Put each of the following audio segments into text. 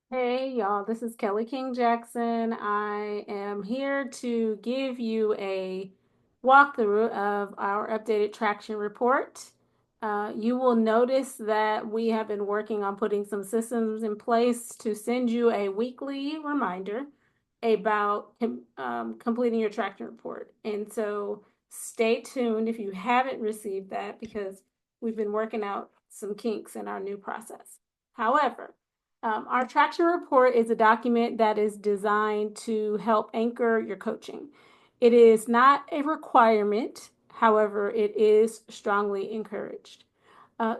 Hey y'all, this is Kelly King Jackson. I am here to give you a walkthrough of our updated traction report. You will notice that we have been working on putting some systems in place to send you a weekly reminder about completing your traction report. And so stay tuned if you haven't received that because we've been working out some kinks in our new process. However, our traction report is a document that is designed to help anchor your coaching. It is not a requirement, however, it is strongly encouraged.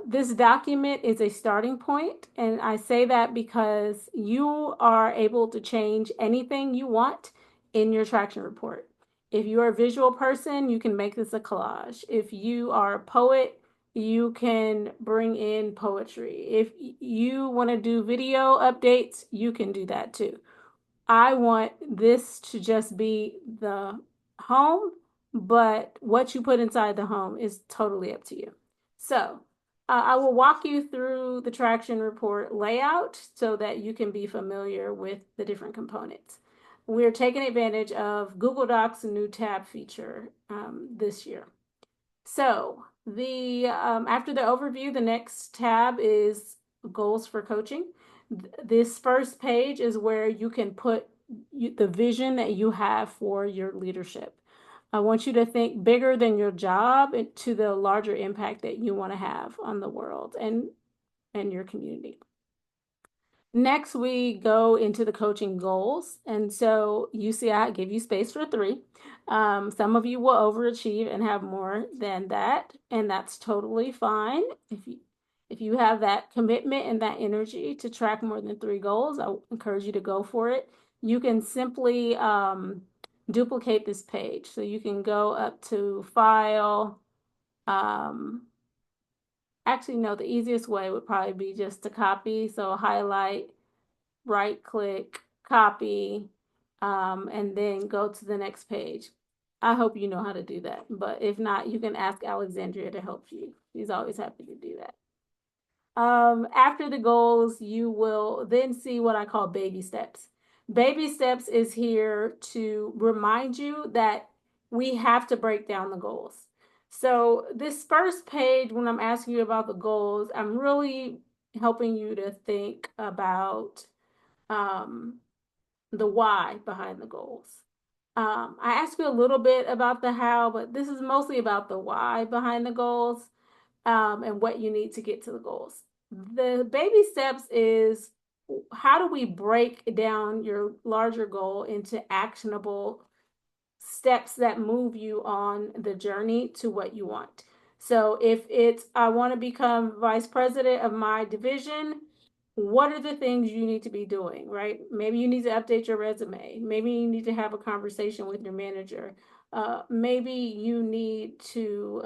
This document is a starting point, and I say that because you are able to change anything you want in your traction report. If you're a visual person, you can make this a collage. If you are a poet, you can bring in poetry. If you want to do video updates, you can do that too. I want this to just be the home, but what you put inside the home is totally up to you. So, I will walk you through the traction report layout so that you can be familiar with the different components. We're taking advantage of Google Docs' new tab feature this year. So the after the overview, the next tab is goals for coaching. This first page is where you can put the vision that you have for your leadership. I want you to think bigger than your job to the larger impact that you want to have on the world and your community. Next, we go into the coaching goals. And so you see, I give you space for three. Some of you will overachieve and have more than that, and that's totally fine. If you have that commitment and that energy to track more than three goals, I encourage you to go for it. You can simply duplicate this page. So you can go up to File. Um, Actually, no, the easiest way would probably be just to copy. So highlight, right click, copy, and then go to the next page. I hope you know how to do that, but if not, you can ask Alexandria to help you. She's always happy to do that. After the goals, you will then see what I call baby steps. Baby steps is here to remind you that we have to break down the goals. So, this first page, when I'm asking you about the goals, I'm really helping you to think about um, the why behind the goals. I asked you a little bit about the how, but this is mostly about the why behind the goals and what you need to get to the goals. The baby steps is how do we break down your larger goal into actionable steps that move you on the journey to what you want. So if it's, I want to become vice president of my division, what are the things you need to be doing, right? Maybe you need to update your resume. Maybe you need to have a conversation with your manager. Maybe you need to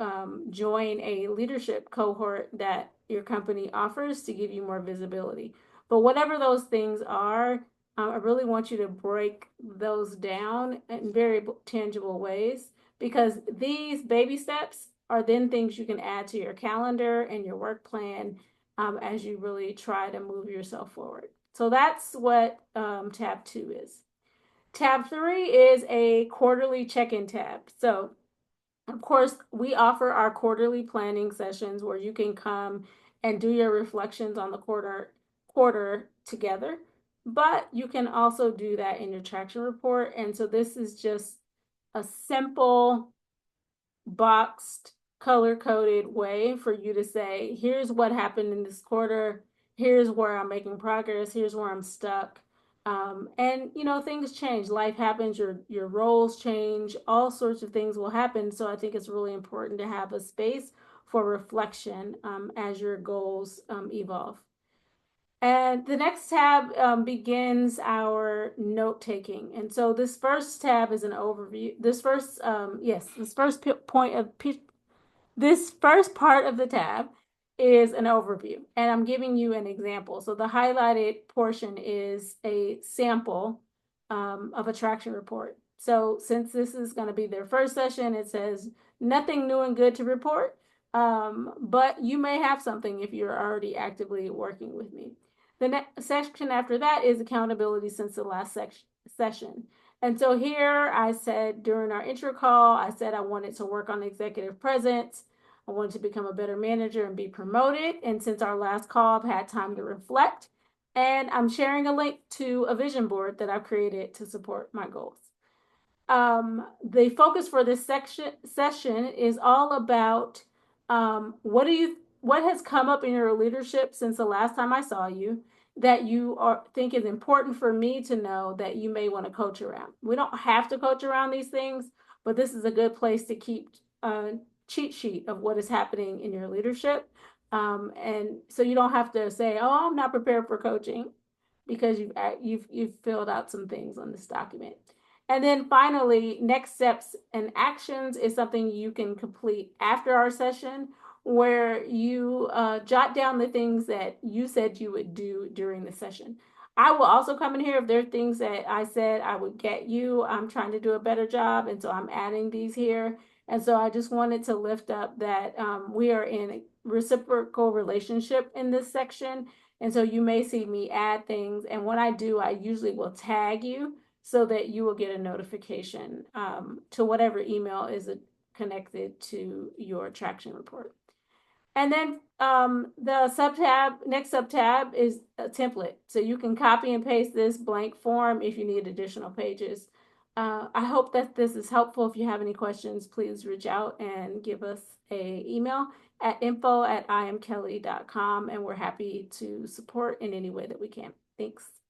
join a leadership cohort that your company offers to give you more visibility. But whatever those things are, I really want you to break those down in very tangible ways because these baby steps are then things you can add to your calendar and your work plan as you really try to move yourself forward. So that's what tab 2 is. Tab 3 is a quarterly check in tab. So of course, we offer our quarterly planning sessions where you can come and do your reflections on the quarter together. But you can also do that in your traction report. And so this is just a simple boxed, color coded way for you to say, here's what happened in this quarter, here's where I'm making progress, here's where I'm stuck. And you know, things change, life happens, your roles change, all sorts of things will happen. So I think it's really important to have a space for reflection as your goals evolve. And the next tab begins our note taking. And so this first tab is an overview. This first point of this first part of the tab is an overview, and I'm giving you an example. So the highlighted portion is a sample of a traction report. So since this is going to be their first session, it says nothing new and good to report, but you may have something if you're already actively working with me. The next section after that is accountability since the last session. And so here I said during our intro call, I said I wanted to work on executive presence. I wanted to become a better manager and be promoted. And since our last call, I've had time to reflect. And I'm sharing a link to a vision board that I've created to support my goals. The focus for this session is all about what has come up in your leadership since the last time I saw you that you think is important for me to know that you may want to coach around. We don't have to coach around these things, but this is a good place to keep a cheat sheet of what is happening in your leadership. And so you don't have to say, "Oh, I'm not prepared for coaching," because you've filled out some things on this document. And then finally, next steps and actions is something you can complete after our session where you jot down the things that you said you would do during the session. I will also come in here if there are things that I said I would get you. I'm trying to do a better job, and so I'm adding these here. And so I just wanted to lift up that we are in a reciprocal relationship in this section. And so you may see me add things. And when I do, I usually will tag you so that you will get a notification to whatever email is connected to your traction report. And then the next subtab is a template. So you can copy and paste this blank form if you need additional pages. I hope that this is helpful. If you have any questions, please reach out and give us a email at info@imkelly.com, and we're happy to support in any way that we can. Thanks.